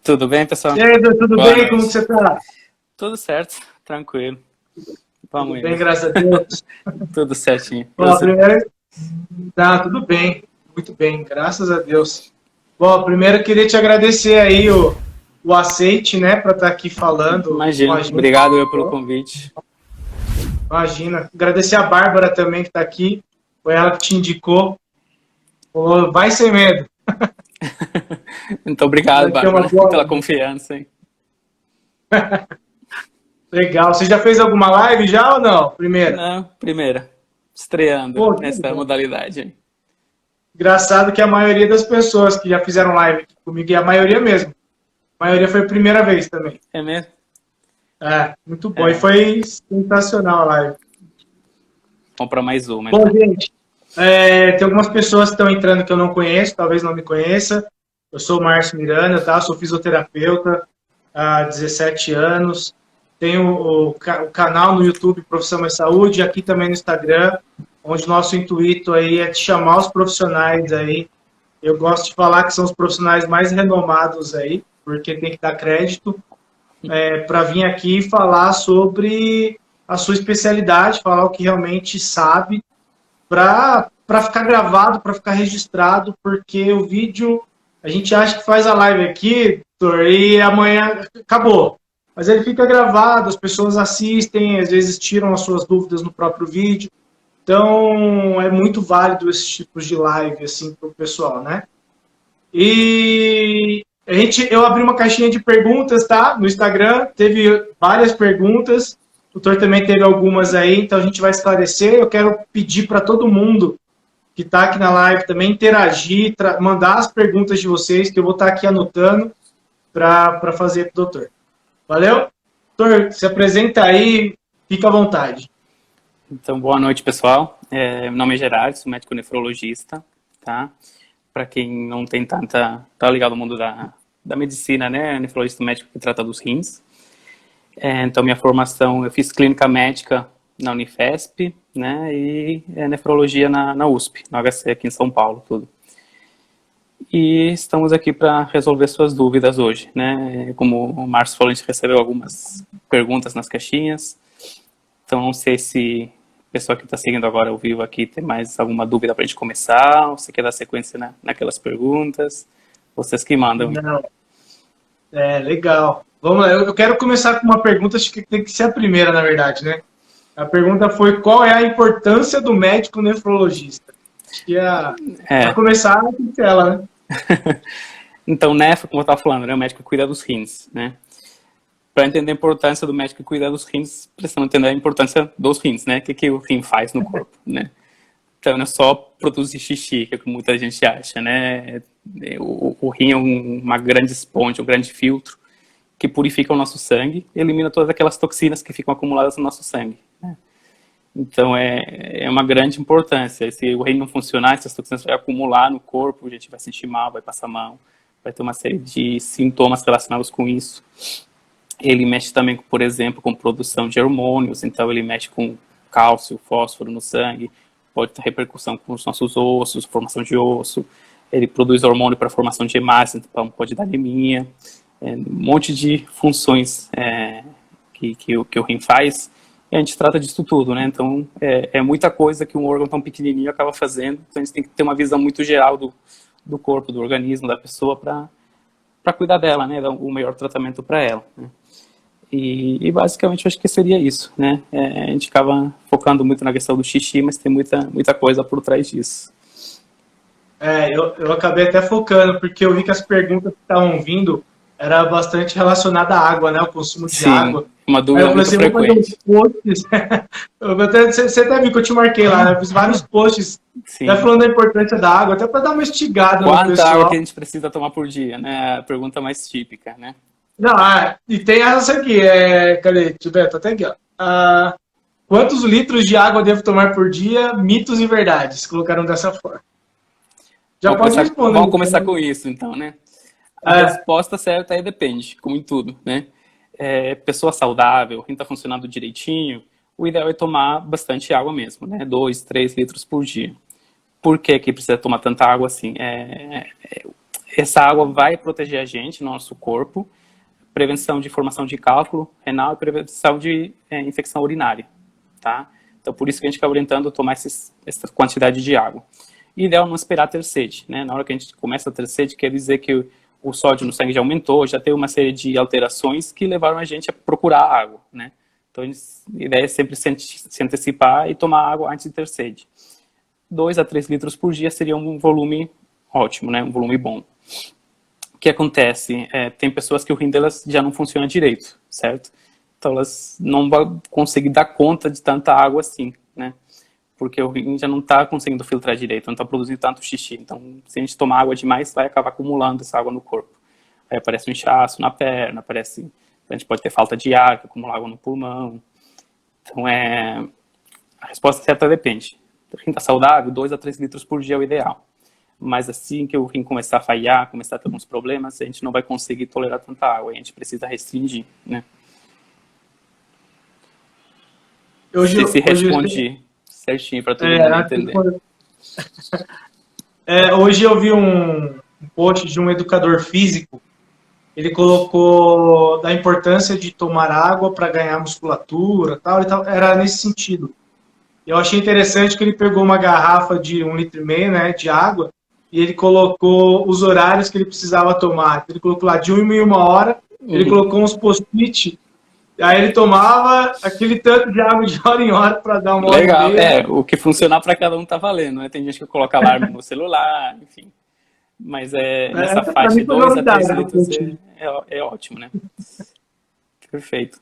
Tudo bem, pessoal? E aí, Edu, tudo Boa bem? Como que noite. você tá? Tudo certo, tranquilo. Tudo Vamos bem, indo. graças a Deus. Tudo certinho. E Bom, você? primeiro, tá tudo bem, muito bem, graças a Deus. Bom, primeiro eu queria te agradecer aí o aceite, né, para estar aqui falando com Imagino. a gente. Obrigado eu pelo convite. Imagina. Agradecer a Bárbara também que está aqui, foi ela que te indicou. Falou, vai sem medo, Então, obrigado, vai ter uma Bárbara, boa. pela confiança, hein? Legal. Você já fez alguma live já ou não? Primeira. Não, primeira. Estreando Pô, que nessa legal. modalidade, hein? Engraçado que a maioria das pessoas que já fizeram live aqui comigo, e a maioria mesmo, a maioria foi a primeira vez também. É mesmo? É, muito bom. E É. foi sensacional a live. Vamos para mais uma, Bom, então. gente, tem algumas pessoas que estão entrando que eu não conheço, talvez não me conheça. Eu sou o Márcio Miranda, tá? Sou fisioterapeuta há 17 anos. Tenho o canal no YouTube Profissão Mais Saúde, aqui também no Instagram, onde nosso intuito aí é te chamar os profissionais aí. Eu gosto de falar que são os profissionais mais renomados aí, porque tem que dar crédito para vir aqui falar sobre a sua especialidade, falar o que realmente sabe, para ficar gravado, para ficar registrado, porque o vídeo, a gente acha que faz a live aqui, doutor, e amanhã acabou. Mas ele fica gravado, as pessoas assistem, às vezes tiram as suas dúvidas no próprio vídeo. Então, é muito válido esses tipos de live, assim, para o pessoal, né? E eu abri uma caixinha de perguntas, tá? No Instagram, teve várias perguntas. O doutor também teve algumas aí, então a gente vai esclarecer. Eu quero pedir para todo mundo que está aqui na live também interagir, mandar as perguntas de vocês, que eu vou estar aqui anotando para fazer para o doutor. Valeu? Doutor, se apresenta aí, fica à vontade. Então, boa noite, pessoal. Meu nome é Gerardo, sou médico nefrologista, tá? Para quem não tem tá ligado ao mundo da medicina, né? Nefrologista médico que trata dos rins. Então, minha formação, eu fiz clínica médica na Unifesp, né? E nefrologia na USP, no HC, aqui em São Paulo, tudo. E estamos aqui para resolver suas dúvidas hoje, né? Como o Márcio falou, a gente recebeu algumas perguntas nas caixinhas. Então, não sei se o pessoal que está seguindo agora ao vivo aqui tem mais alguma dúvida para a gente começar, ou você quer dar sequência naquelas perguntas. Vocês que mandam. Não, legal. Vamos lá, eu quero começar com uma pergunta, acho que tem que ser a primeira, na verdade, né? A pergunta foi qual é a importância do médico nefrologista? Acho que para É. começar, tem que ser ela, né? Então, nefro, como eu estava falando, né, o médico cuida dos rins, né? Para entender a importância do médico cuidar dos rins, precisamos entender a importância dos rins, né? O que o rim faz no corpo, né? Então, não é só produzir xixi, que é o que muita gente acha, né? O rim é uma grande esponja, um grande filtro que purifica o nosso sangue e elimina todas aquelas toxinas que ficam acumuladas no nosso sangue, né? Então, é uma grande importância. Se o rim não funcionar, essas toxinas vão acumular no corpo, a gente vai sentir mal, vai passar mal, vai ter uma série de sintomas relacionados com isso. Ele mexe também, por exemplo, com produção de hormônios, então ele mexe com cálcio, fósforo no sangue, pode ter repercussão com os nossos ossos, formação de osso, ele produz hormônio para formação de hemácias, então pode dar anemia, um monte de funções que o rim faz, e a gente trata disso tudo, né? Então é muita coisa que um órgão tão pequenininho acaba fazendo, então a gente tem que ter uma visão muito geral do corpo, do organismo, da pessoa, para cuidar dela, né? Dar o melhor tratamento para ela, né? E basicamente eu acho que seria isso, né? A gente acaba focando muito na questão do xixi, mas tem muita coisa por trás disso. Eu acabei até focando, porque eu vi que as perguntas que estavam vindo era bastante relacionada à água, né? O consumo de Sim, água. uma Aí eu dúvida falei muito assim, vou fazer uns frequente. posts. Você até viu que eu te marquei lá, né? Eu fiz vários posts até Sim. falando da importância da água, até para dar uma estigada no Quanta água que pessoal. a gente precisa tomar por dia, né? A pergunta mais típica, né? Não, e tem essa aqui, cadê? Deixa eu ver, tô até aqui, ó. Quantos litros de água eu devo tomar por dia? Mitos e verdades. Colocaram dessa forma. Já pode responder. Vamos começar com isso, então, né? A É, resposta certa é depende, como em tudo, né? Pessoa saudável, quem está funcionando direitinho, o ideal é tomar bastante água mesmo, né? 2, 3 litros por dia. Por que que precisa tomar tanta água assim? essa água vai proteger a gente, nosso corpo, prevenção de formação de cálculo renal e prevenção de infecção urinária, tá? Então, por isso que a gente fica orientando a tomar essa quantidade de água. E ideal não esperar ter sede, né? Na hora que a gente começa a ter sede, quer dizer que o sódio no sangue já aumentou, já teve uma série de alterações que levaram a gente a procurar água, né? Então, a ideia é sempre se antecipar e tomar água antes de ter sede. 2 a 3 litros por dia seria um volume ótimo, né? Um volume bom. O que acontece? Tem pessoas que o rim delas já não funciona direito, certo? Então, elas não vão conseguir dar conta de tanta água assim, né? Porque o rim já não está conseguindo filtrar direito, não está produzindo tanto xixi. Então, se a gente tomar água demais, vai acabar acumulando essa água no corpo. Aí aparece um inchaço na perna, a gente pode ter falta de ar, acumular água no pulmão. Então, a resposta certa depende. O rim está saudável, 2 a 3 litros por dia é o ideal. Mas assim que o rim começar a falhar, começar a ter alguns problemas, a gente não vai conseguir tolerar tanta água, a gente precisa restringir, né? Se responde certinho para todo mundo entender. Hoje eu vi um post de um educador físico, ele colocou da importância de tomar água para ganhar musculatura, tal, e tal, era nesse sentido. Eu achei interessante que ele pegou uma garrafa de 1,5 litro, né, de água, e ele colocou os horários que ele precisava tomar. Ele colocou lá de 1 em 1 hora, ele colocou uns post-it, aí ele tomava aquele tanto de água de hora em hora para dar uma legal, o que funcionar para cada um tá valendo, né? Tem gente que coloca alarme no celular, enfim. Mas nessa faixa de 2 a 3 litros é ótimo, né? Perfeito.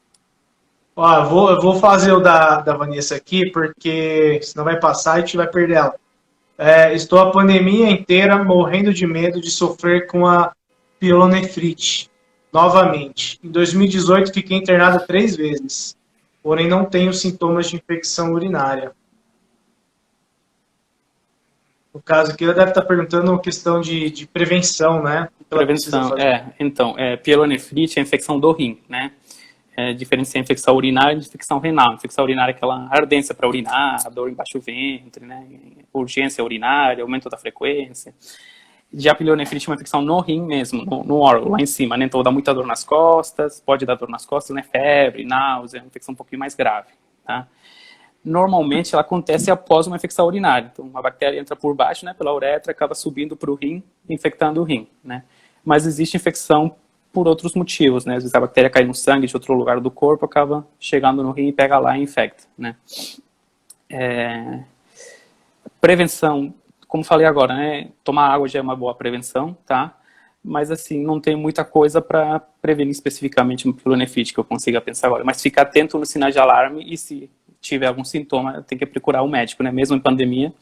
Ó, eu vou fazer o da Vanessa aqui, porque senão vai passar e a gente vai perder ela. Estou a pandemia inteira morrendo de medo de sofrer com a pielonefrite novamente. Em 2018 fiquei internada 3 vezes, porém não tenho sintomas de infecção urinária. No caso aqui, ela deve estar perguntando uma questão de prevenção, né? Prevenção, então, pielonefrite é a infecção do rim, né? Diferenciar infecção urinária de infecção renal. Infecção urinária é aquela ardência para urinar, dor embaixo do ventre, né? Urgência urinária, aumento da frequência. Já a pielonefrite é uma infecção no rim mesmo, no órgão, lá em cima, né? Então dá muita dor nas costas, pode dar dor nas costas, né? Febre, náusea, uma infecção um pouquinho mais grave, tá? Normalmente ela acontece após uma infecção urinária. Então uma bactéria entra por baixo, né? Pela uretra, acaba subindo para o rim, infectando o rim, né? Mas existe infecção por outros motivos, né? Às vezes a bactéria cai no sangue de outro lugar do corpo, acaba chegando no rim e pega lá e infecta, né? Prevenção, como falei agora, né? Tomar água já é uma boa prevenção, tá? Mas assim, não tem muita coisa para prevenir especificamente uma pielonefrite que eu consiga pensar agora. Mas ficar atento nos sinais de alarme e se tiver algum sintoma, tem que procurar o médico, né? Mesmo em pandemia,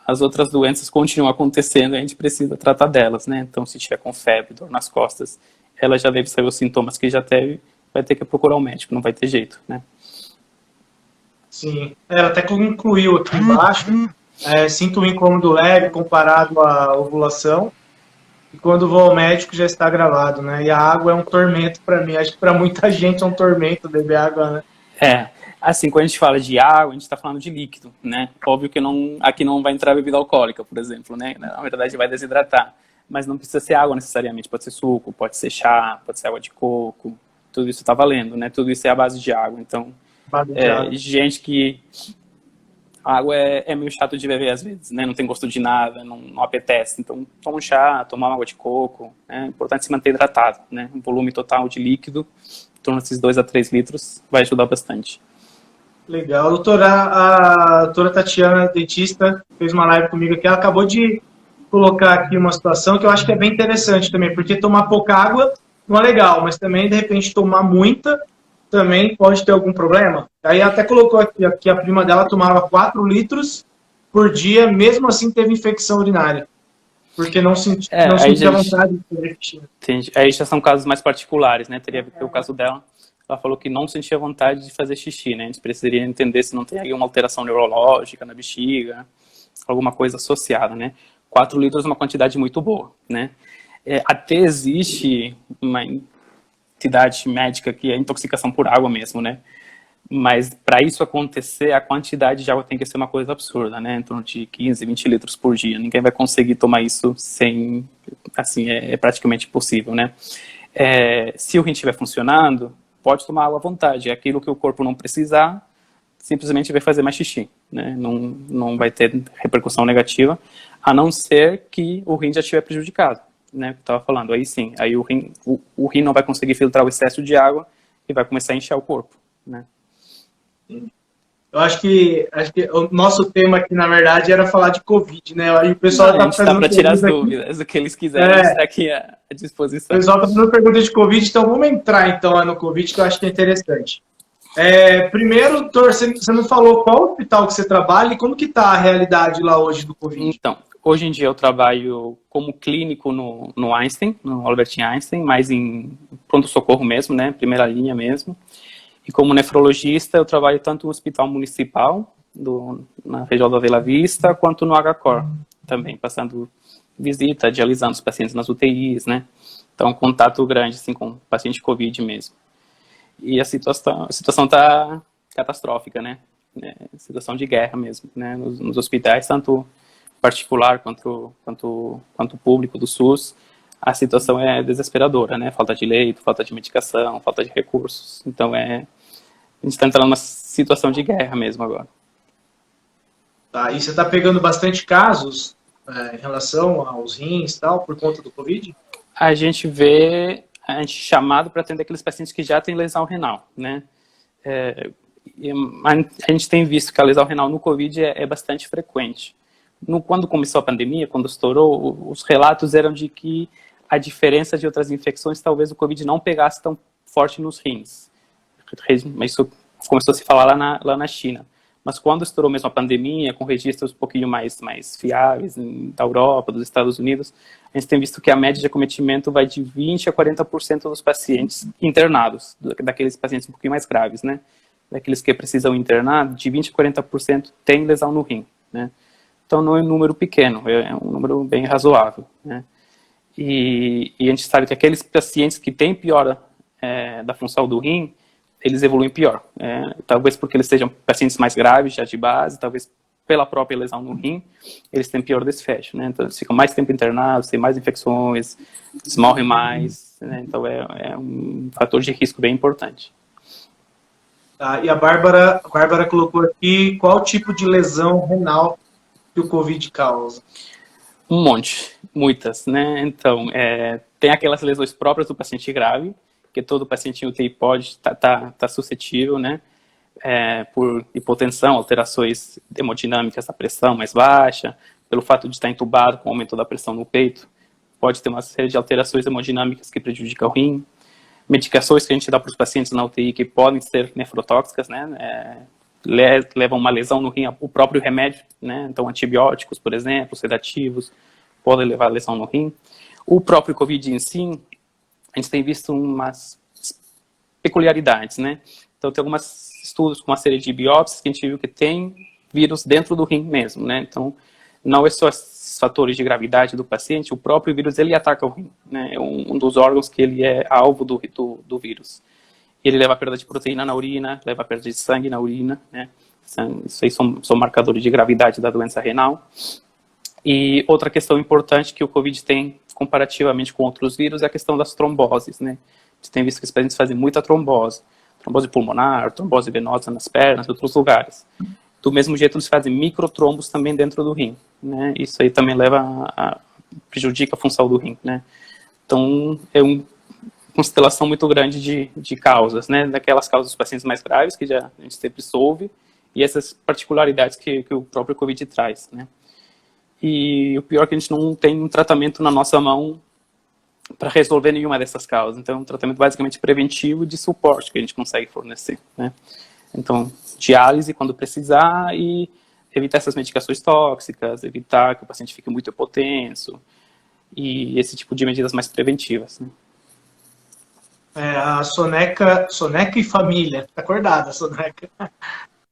as outras doenças continuam acontecendo e a gente precisa tratar delas, né? Então, se tiver com febre, dor nas costas, ela já deve saber os sintomas que já teve, vai ter que procurar um médico, não vai ter jeito, né? Sim, ela até concluiu aqui embaixo, sinto um incômodo leve comparado à ovulação, e quando vou ao médico já está gravado, né? E a água é um tormento para mim, acho que para muita gente é um tormento beber água, né? Assim, quando a gente fala de água, a gente está falando de líquido, né? Óbvio que aqui não vai entrar bebida alcoólica, por exemplo, né? Na verdade vai desidratar. Mas não precisa ser água necessariamente, pode ser suco, pode ser chá, pode ser água de coco, tudo isso está valendo, né? Tudo isso é a base de água, então, gente que a água é meio chato de beber às vezes, né? Não tem gosto de nada, não apetece, então toma um chá, toma uma água de coco, é importante se manter hidratado, né? Um volume total de líquido, em torno desses 2 a 3 litros, vai ajudar bastante. Legal, a doutora Tatiana, dentista, fez uma live comigo aqui, ela acabou de colocar aqui uma situação que eu acho que é bem interessante também, porque tomar pouca água não é legal, mas também, de repente, tomar muita também pode ter algum problema. Aí até colocou aqui a prima dela tomava 4 litros por dia, mesmo assim teve infecção urinária, porque não sentia vontade de fazer xixi. Entendi. Aí já são casos mais particulares, né? Teria que ter o caso dela. Ela falou que não sentia vontade de fazer xixi, né? A gente precisaria entender se não tem alguma alteração neurológica na bexiga, alguma coisa associada, né? 4 litros é uma quantidade muito boa, né? Até existe uma entidade médica que é intoxicação por água mesmo, né? Mas para isso acontecer, a quantidade de água tem que ser uma coisa absurda, né? Em torno de 15, 20 litros por dia. Ninguém vai conseguir tomar isso sem, assim, é praticamente impossível, né? Se o rim estiver funcionando, pode tomar água à vontade. É aquilo que o corpo não precisar, simplesmente vai fazer mais xixi, né? Não vai ter repercussão negativa, a não ser que o rim já estiver prejudicado, né? Que eu estava falando. Aí sim, aí o rim não vai conseguir filtrar o excesso de água e vai começar a inchar o corpo, né? Eu acho que o nosso tema aqui, na verdade, era falar de Covid, né? Aí o pessoal A gente está para tirar as dúvidas, o que eles quiserem, a gente está aqui à disposição. O pessoal está fazendo pergunta de Covid, então vamos entrar então no Covid, que eu acho que é interessante. Primeiro, doutor, você não falou qual hospital que você trabalha e como que está a realidade lá hoje do Covid? Então, hoje em dia eu trabalho como clínico no Einstein, no Albert Einstein, mais em pronto-socorro mesmo, né? Primeira linha mesmo. E como nefrologista, eu trabalho tanto no Hospital Municipal, na região da Bela Vista, quanto no HCOR, também, passando visita, dialisando os pacientes nas UTIs, né? Então, contato grande, assim, com paciente Covid mesmo. E a situação está catastrófica, né? Situação de guerra mesmo, né? Nos hospitais, tanto particular quanto público do SUS, a situação é desesperadora, né? Falta de leito, falta de medicação, falta de recursos. Então, a gente está entrando numa situação de guerra mesmo agora. Tá, e você está pegando bastante casos em relação aos rins e tal, por conta do Covid? A gente é chamado para atender aqueles pacientes que já têm lesão renal, né? A gente tem visto que a lesão renal no Covid é bastante frequente. Quando começou a pandemia, quando estourou, os relatos eram de que a diferença de outras infecções, talvez o Covid não pegasse tão forte nos rins. Isso começou a se falar lá na China. Mas quando estourou mesmo a pandemia, com registros um pouquinho mais fiáveis da Europa, dos Estados Unidos, a gente tem visto que a média de acometimento vai de 20% a 40% dos pacientes internados, daqueles pacientes um pouquinho mais graves, né? Daqueles que precisam internar, de 20% a 40% tem lesão no rim, né? Então não é um número pequeno, é um número bem razoável, né? E a gente sabe que aqueles pacientes que têm piora da função do rim, eles evoluem pior. Talvez porque eles sejam pacientes mais graves, já de base, talvez pela própria lesão no rim, eles têm pior desfecho, né? Então eles ficam mais tempo internados, têm mais infecções, eles morrem mais, né? Então é um fator de risco bem importante. Tá, e a Bárbara colocou aqui qual tipo de lesão renal que o Covid causa. Um monte, muitas, né? Então, tem aquelas lesões próprias do paciente grave, que todo paciente em UTI pode estar suscetível, né? Por hipotensão, alterações hemodinâmicas da pressão mais baixa, pelo fato de estar entubado com aumento da pressão no peito, pode ter uma série de alterações hemodinâmicas que prejudicam o rim, medicações que a gente dá para os pacientes na UTI que podem ser nefrotóxicas, né? Levam uma lesão no rim, o próprio remédio, né? Então antibióticos, por exemplo, sedativos, podem levar a lesão no rim. O próprio Covid em si, a gente tem visto umas peculiaridades, né? Então, tem alguns estudos com uma série de biópsias que a gente viu que tem vírus dentro do rim mesmo, né? Então, não é só os fatores de gravidade do paciente, o próprio vírus, ele ataca o rim, né? É um dos órgãos que ele é alvo do vírus. Ele leva a perda de proteína na urina, leva a perda de sangue na urina, né? Isso aí são marcadores de gravidade da doença renal. E outra questão importante que o Covid tem comparativamente com outros vírus é a questão das tromboses, né? A gente tem visto que os pacientes fazem muita trombose pulmonar, trombose venosa nas pernas, em outros lugares. Do mesmo jeito, eles fazem microtrombos também dentro do rim, né? Isso aí também prejudica a função do rim, né? Então, é uma constelação muito grande de causas, né? Daquelas causas dos pacientes mais graves, que a gente sempre soube, e essas particularidades que o próprio Covid traz, né? E o pior é que a gente não tem um tratamento na nossa mão para resolver nenhuma dessas causas. Então, é um tratamento basicamente preventivo de suporte que a gente consegue fornecer, né? Então, diálise quando precisar e evitar essas medicações tóxicas, evitar que o paciente fique muito hipotenso e esse tipo de medidas mais preventivas, né? A Soneca e família, tá acordada a Soneca.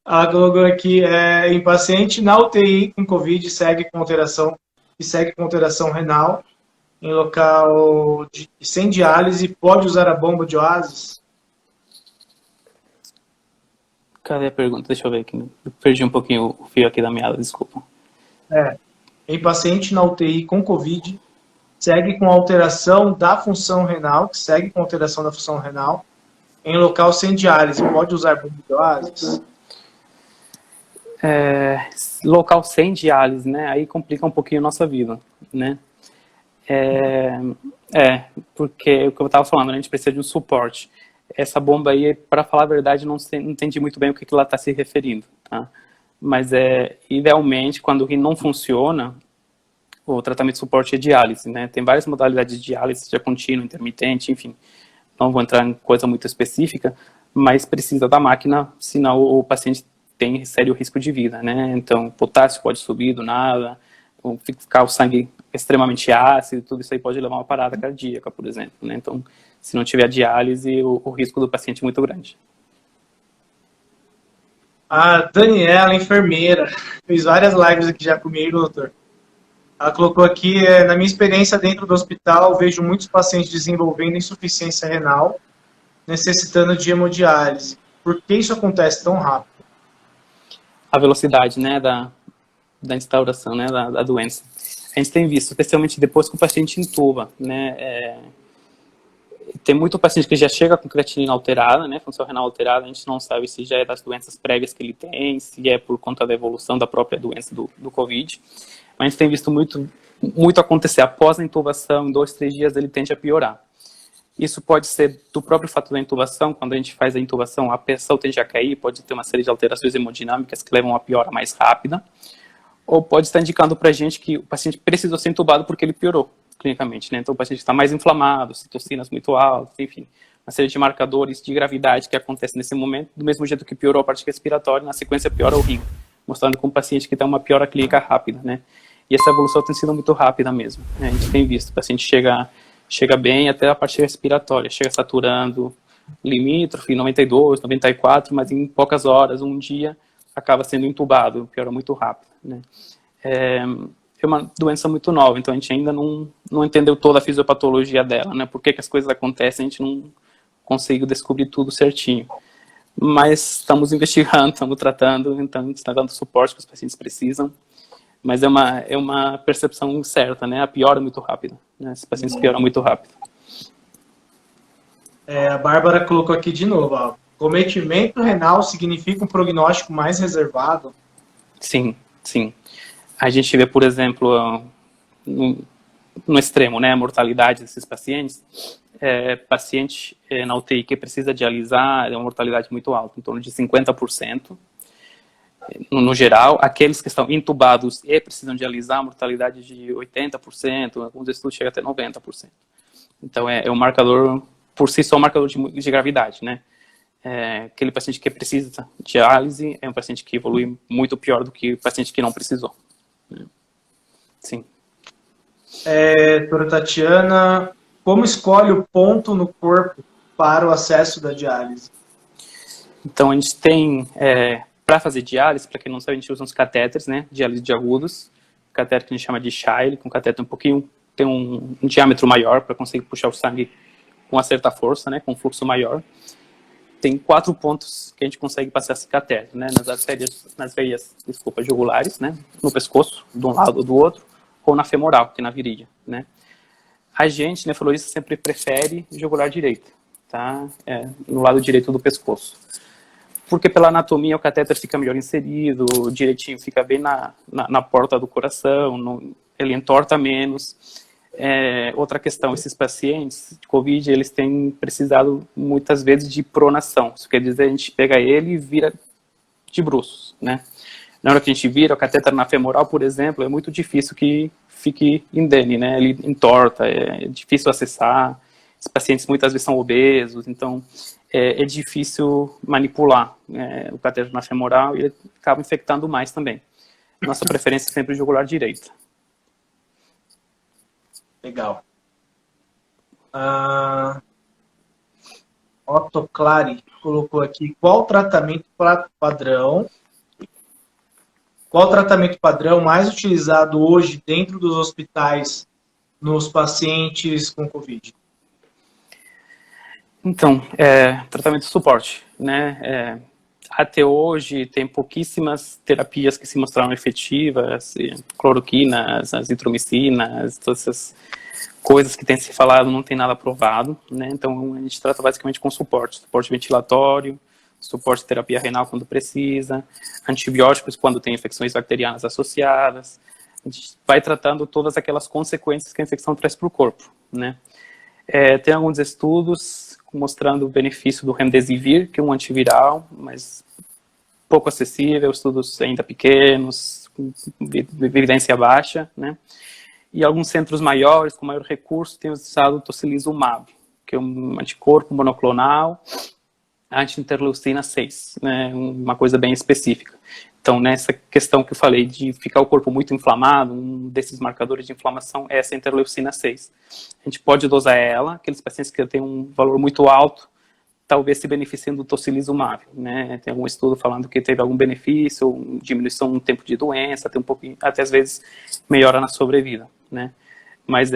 Ela colocou aqui, em paciente na UTI com Covid segue com alteração renal, em local sem diálise, pode usar a bomba de oásis? Cadê a pergunta? Deixa eu ver aqui. Eu perdi um pouquinho o fio aqui da meada, desculpa. Em paciente na UTI com COVID, segue com alteração da função renal, em local sem diálise, pode usar bombodoases? Local sem diálise, né? Aí complica um pouquinho a nossa vida, né? Porque o que eu estava falando, né? A gente precisa de um suporte. Essa bomba aí, para falar a verdade, não entendi muito bem o que ela está se referindo, tá? Mas idealmente, quando o rim não funciona, o tratamento de suporte é diálise, né? Tem várias modalidades de diálise, seja contínua, intermitente, enfim. Não vou entrar em coisa muito específica, mas precisa da máquina, senão o paciente tem sério risco de vida, né? Então, potássio pode subir do nada, ficar o sangue extremamente ácido, tudo isso aí pode levar a uma parada cardíaca, por exemplo, né? Então, se não tiver diálise, o risco do paciente é muito grande. A Daniela, enfermeira, fez várias lives aqui já comigo, doutor. Ela colocou aqui, na minha experiência dentro do hospital, vejo muitos pacientes desenvolvendo insuficiência renal, necessitando de hemodiálise. Por que isso acontece tão rápido? A velocidade, né, da instauração, né, da doença. A gente tem visto, especialmente depois que o paciente intuba, né, tem muito paciente que já chega com creatinina alterada, né, função renal alterada, a gente não sabe se já é das doenças prévias que ele tem, se é por conta da evolução da própria doença do COVID. Mas a gente tem visto muito acontecer. Após a intubação, em 2, 3 dias, ele tende a piorar. Isso pode ser do próprio fato da intubação. Quando a gente faz a intubação, a pressão tende a cair, pode ter uma série de alterações hemodinâmicas que levam a piora mais rápida. Ou pode estar indicando para a gente que o paciente precisou ser intubado porque ele piorou clinicamente, né? Então o paciente está mais inflamado, citocinas muito altas, enfim, uma série de marcadores de gravidade que acontecem nesse momento, do mesmo jeito que piorou a parte respiratória, na sequência piora o rim, mostrando com o paciente que tem uma piora clínica rápida, né? E essa evolução tem sido muito rápida mesmo, né? A gente tem visto, o paciente chega bem até a parte respiratória, chega saturando limítrofe, 92, 94, mas em poucas horas, um dia, acaba sendo entubado, piora muito rápido, né? É uma doença muito nova, então a gente ainda não entendeu toda a fisiopatologia dela, né? Por que as coisas acontecem, a gente não conseguiu descobrir tudo certinho. Mas estamos investigando, estamos tratando, então a gente está dando suporte que os pacientes precisam. Mas é uma percepção certa, né? A piora é muito rápida, né? Esses pacientes pioram muito rápido. A Bárbara colocou aqui de novo, ó. Cometimento renal significa um prognóstico mais reservado? Sim, sim. A gente vê, por exemplo, no extremo, né? A mortalidade desses pacientes. Paciente na UTI que precisa dialisar, é uma mortalidade muito alta, em torno de 50%. No geral, aqueles que estão intubados e precisam dialisar, a mortalidade de 80%, alguns estudos chegam até 90%. Então, é um marcador, por si só, um marcador de gravidade, né? Aquele paciente que precisa de diálise é um paciente que evolui muito pior do que o paciente que não precisou. Sim. Doutora Tatiana, como escolhe o ponto no corpo para o acesso da diálise? Então, a gente tem... para fazer diálise, para quem não sabe, a gente usa uns catéteres, né, diálise de agudos, catéter que a gente chama de Shile, com catéter tem um diâmetro maior para conseguir puxar o sangue com uma certa força, né, com um fluxo maior. Tem 4 pontos que a gente consegue passar esse catéter, né, nas veias jugulares, né, no pescoço, de um lado ou do outro, ou na femoral, que é na virilha, né. A gente, nefrologista, sempre prefere jugular direito, tá, no lado direito do pescoço. Porque pela anatomia o catéter fica melhor inserido, direitinho, fica bem na porta do coração, ele entorta menos. Outra questão, esses pacientes de COVID, eles têm precisado muitas vezes de pronação. Isso quer dizer, a gente pega ele e vira de bruços, né? Na hora que a gente vira o catéter na femoral, por exemplo, é muito difícil que fique indene, né? Ele entorta, é difícil acessar. Os pacientes muitas vezes são obesos, então é difícil manipular o catéter na femoral e ele acaba infectando mais também. Nossa preferência é sempre jugular direito. Legal. Otto Clary colocou aqui, qual tratamento padrão mais utilizado hoje dentro dos hospitais nos pacientes com COVID? Então, tratamento de suporte, né? até hoje tem pouquíssimas terapias que se mostraram efetivas, cloroquinas, azitromicinas, todas essas coisas que tem se falado não tem nada provado, né? Então a gente trata basicamente com suporte ventilatório, suporte de terapia renal quando precisa, antibióticos quando tem infecções bacterianas associadas. A gente vai tratando todas aquelas consequências que a infecção traz para o corpo, né? Tem alguns estudos mostrando o benefício do Remdesivir, que é um antiviral, mas pouco acessível, estudos ainda pequenos, com evidência baixa, né? E alguns centros maiores, com maior recurso, têm usado o tocilizumab, que é um anticorpo monoclonal, anti-interleucina 6, né? Uma coisa bem específica. Então, nessa questão que eu falei de ficar o corpo muito inflamado, um desses marcadores de inflamação é essa interleucina 6. A gente pode dosar ela, aqueles pacientes que têm um valor muito alto, talvez se beneficiem do tocilizumab, né? Tem algum estudo falando que teve algum benefício, diminuição no tempo de doença, tem um pouquinho, até às vezes melhora na sobrevida, né? Mas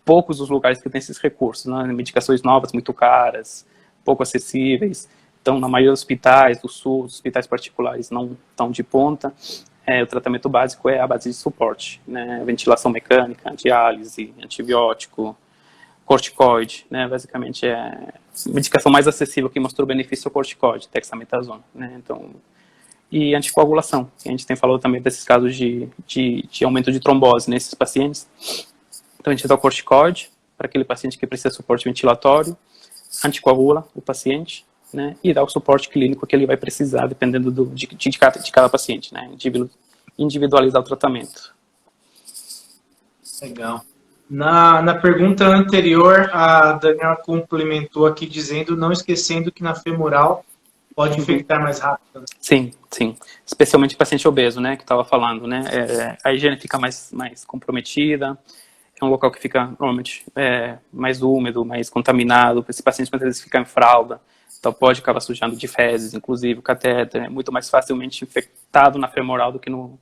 poucos os lugares que têm esses recursos, né? Medicações novas muito caras, pouco acessíveis. Então, na maioria dos hospitais do SUS, hospitais particulares não estão de ponta. O tratamento básico é a base de suporte, né? Ventilação mecânica, diálise, antibiótico, corticoide, né? Basicamente é a medicação mais acessível que mostrou benefício é o corticoide, dexametasona, né? Então, e anticoagulação. A gente tem falado também desses casos de aumento de trombose nesses pacientes. Então, a gente dá o corticoide para aquele paciente que precisa de suporte ventilatório, anticoagula o paciente, né, e dá o suporte clínico que ele vai precisar, dependendo de cada paciente, né, individualizar o tratamento. Legal. Na pergunta anterior, a Daniela complementou aqui dizendo, não esquecendo que na femoral pode infectar mais rápido. Sim, sim. Especialmente paciente obeso, né, que estava falando, né, a higiene fica mais comprometida, é um local que fica, normalmente, mais úmido, mais contaminado, esse paciente muitas vezes fica em fralda, então pode acabar sujando de fezes, inclusive o catéter é muito mais facilmente infectado na femoral do que no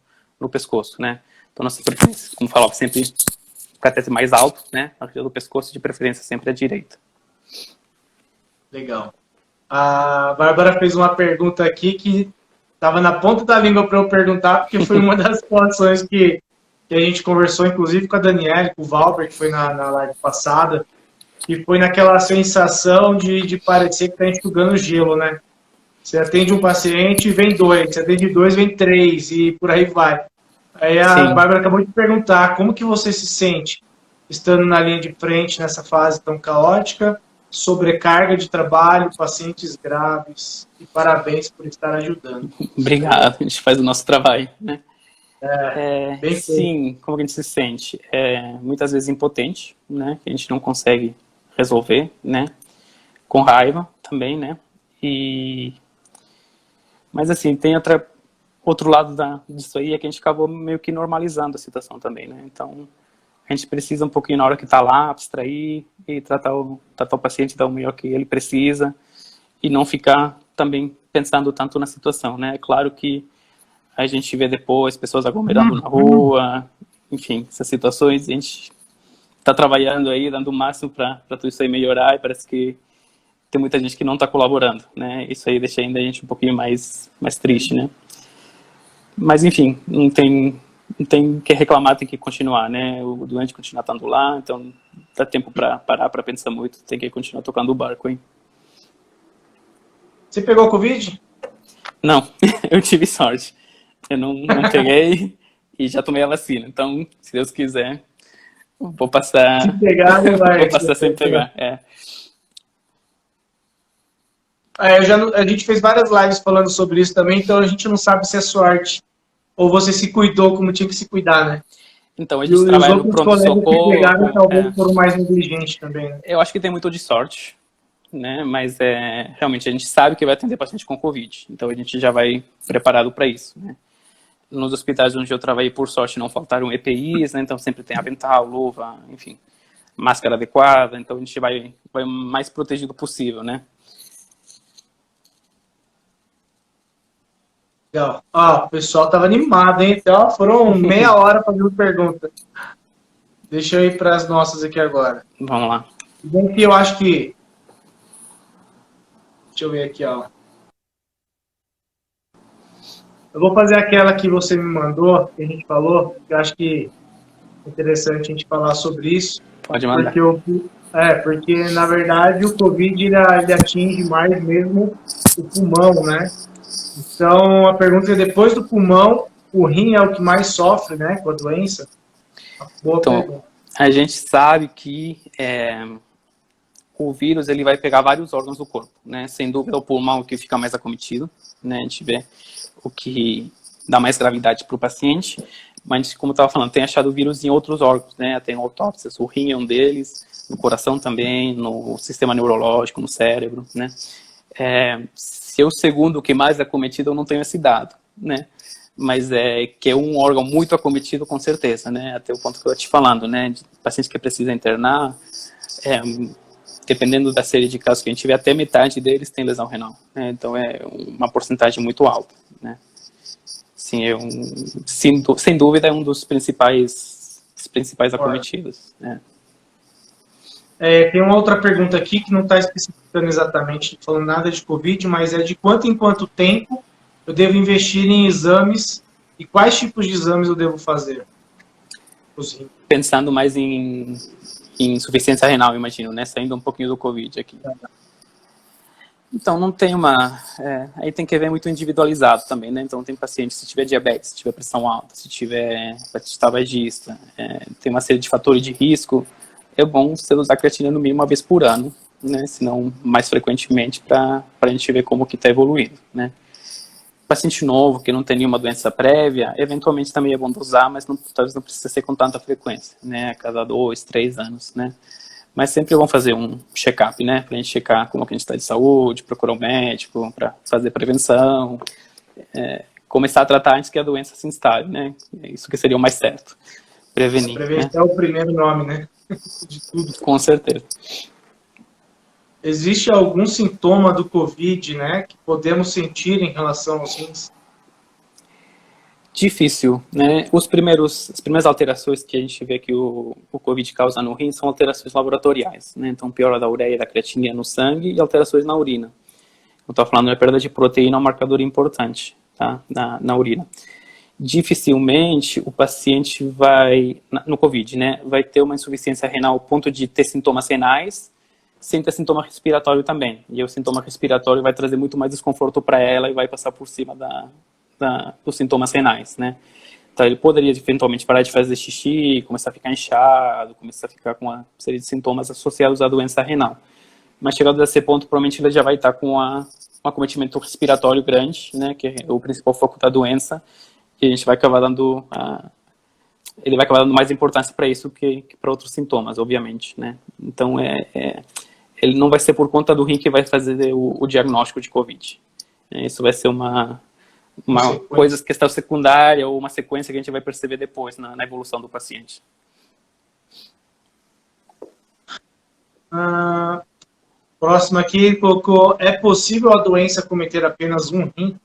pescoço, né. Então, nossa preferência, como falava, sempre o catéter mais alto, né, na região do pescoço, de preferência sempre à direita. Legal. A Bárbara fez uma pergunta aqui que estava na ponta da língua para eu perguntar, porque foi uma das situações que a gente conversou, inclusive, com a Daniela, com o Valber, que foi na live passada, e foi naquela sensação de parecer que está enxugando gelo, né? Você atende um paciente, vem dois, você atende dois, vem três, e por aí vai. Aí a Sim. Bárbara acabou de perguntar como que você se sente estando na linha de frente nessa fase tão caótica, sobrecarga de trabalho, pacientes graves, e parabéns por estar ajudando. Obrigado, a gente faz o nosso trabalho, né? Bem sim, como a gente se sente? Muitas vezes impotente, né? Que a gente não consegue resolver, né? Com raiva também, né? Mas assim, tem outro lado disso aí, é que a gente acabou meio que normalizando a situação também, né? Então, a gente precisa um pouquinho na hora que está lá, abstrair e tratar o paciente da melhor que ele precisa e não ficar também pensando tanto na situação, né? É claro que a gente vê depois pessoas aglomerando na rua, enfim, essas situações, a gente está trabalhando aí, dando o máximo para tudo isso aí melhorar, e parece que tem muita gente que não está colaborando, né? Isso aí deixa ainda a gente um pouquinho mais triste, né? Mas, enfim, não tem que reclamar, tem que continuar, né? O doente continua estando lá, então dá tempo para parar, para pensar muito, tem que continuar tocando o barco, hein? Você pegou Covid? Não, eu tive sorte. Eu não peguei e já tomei a vacina. Então, se Deus quiser, vou passar. Se pegar, não vai. Vou passar sem pegar. A gente fez várias lives falando sobre isso também, então a gente não sabe se é sorte ou você se cuidou como tinha que se cuidar, né? Então, a gente trabalha no pronto-socorro. Que pegaram, talvez foram mais negligentes também, né? Eu acho que tem muito de sorte, né? Mas realmente a gente sabe que vai atender paciente com Covid, então a gente já vai preparado para isso, né? Nos hospitais onde eu trabalhei, por sorte, não faltaram EPIs, né? Então sempre tem avental, luva, enfim, máscara adequada, então a gente vai o mais protegido possível, né? Legal. O pessoal tava animado, hein? Então foram meia hora fazendo pergunta. Deixa eu ir para as nossas aqui agora. Vamos lá. Bem que eu acho que... Deixa eu ver aqui, ó. Eu vou fazer aquela que você me mandou, que a gente falou, que eu acho que é interessante a gente falar sobre isso, Pode mandar. porque, porque na verdade, o Covid ele atinge mais mesmo o pulmão, né? Então, a pergunta é, depois do pulmão, o rim é o que mais sofre, né, com a doença? Boa Então, pergunta. a gente sabe que o vírus ele vai pegar vários órgãos do corpo, né? Sem dúvida, o pulmão é o que fica mais acometido, né? A gente vê o que dá mais gravidade para o paciente, mas, como eu estava falando, tem achado vírus em outros órgãos, né? Tem autópsias, o rim é um deles, no coração também, no sistema neurológico, no cérebro, né? Se é o segundo que mais é acometido, eu não tenho esse dado, né? Mas que é um órgão muito acometido, com certeza, né? Até o ponto que eu estou te falando, né? De paciente que precisa internar, dependendo da série de casos que a gente vê, até metade deles tem lesão renal, né? Então é uma porcentagem muito alta, né? Sim, sem dúvida é um dos principais acometidos, né? Tem uma outra pergunta aqui que não está especificando exatamente, falando nada de Covid, mas é de quanto em quanto tempo eu devo investir em exames e quais tipos de exames eu devo fazer? Pensando mais em insuficiência renal, imagino, né? Saindo um pouquinho do Covid aqui. Então, não tem aí tem que ver muito individualizado também, né? Então, tem paciente, se tiver diabetes, se tiver pressão alta, se tiver hepatite tabagista, tem uma série de fatores de risco, é bom você usar creatina no mínimo uma vez por ano, né? Se não mais frequentemente, para a gente ver como que está evoluindo, né? Paciente novo, que não tem nenhuma doença prévia, eventualmente também é bom usar, mas talvez não precisa ser com tanta frequência, né? A cada 2, 3 anos, né? Mas sempre vão fazer um check-up, né? Pra gente checar como que a gente está de saúde, procurar um médico, para fazer prevenção, começar a tratar antes que a doença se instale, né? Isso que seria o mais certo. Prevenir. Prevenção, né? é o primeiro nome, né? De tudo. Com certeza. Existe algum sintoma do Covid, né, que podemos sentir em relação aos rins? Difícil, né? As primeiras alterações que a gente vê que o Covid causa no rim são alterações laboratoriais, né? Então, piora da ureia e da creatinina no sangue e alterações na urina. Eu estou falando da perda de proteína, é um marcador importante, tá? Na urina. Dificilmente o paciente no Covid, né? Vai ter uma insuficiência renal ao ponto de ter sintomas renais, sem ter sintoma respiratório também. E o sintoma respiratório vai trazer muito mais desconforto para ela e vai passar por cima dos sintomas renais, né? Então ele poderia eventualmente parar de fazer xixi, começar a ficar inchado, começar a ficar com uma série de sintomas associados à doença renal. Mas chegado a esse ponto, provavelmente ele já vai estar com um acometimento respiratório grande, né? Que é o principal foco da doença, e a gente vai acabar dando ele vai acabar dando mais importância para isso que para outros sintomas, obviamente, né? Então ele não vai ser por conta do rim que vai fazer o diagnóstico de Covid. Isso vai ser uma coisa, questão secundária ou uma sequência que a gente vai perceber depois na evolução do paciente. Próximo aqui, colocou, é possível a doença cometer apenas um rim?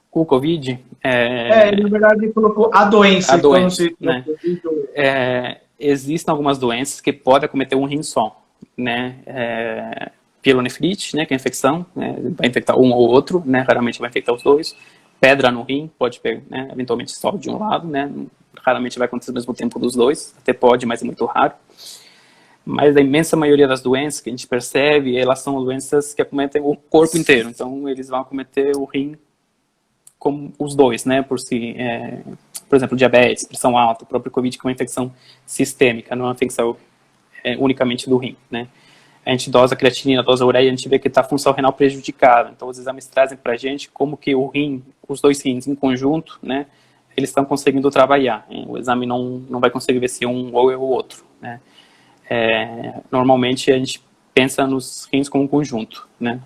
Com o Covid? Na verdade, ele colocou a doença. Então não sei, né? Existem algumas doenças que podem acometer um rim só, né? Pielonefrite, né, que é a infecção, né, vai infectar um ou outro, né, raramente vai infectar os dois. Pedra no rim, pode pegar, né, eventualmente só de um lado, né, raramente vai acontecer ao mesmo tempo dos dois, até pode, mas é muito raro. Mas a imensa maioria das doenças que a gente percebe, elas são doenças que acometem o corpo inteiro, então eles vão acometer o rim como os dois, né, por exemplo, diabetes, pressão alta, o próprio Covid, que é uma infecção sistêmica, não é uma infecção unicamente do rim, né. A gente dosa a creatinina, dosa a ureia, a gente vê que está a função renal prejudicada. Então, os exames trazem para a gente como que o rim, os dois rins em conjunto, né, eles estão conseguindo trabalhar. O exame não vai conseguir ver se um ou é o outro, né. Normalmente, a gente pensa nos rins como um conjunto, né.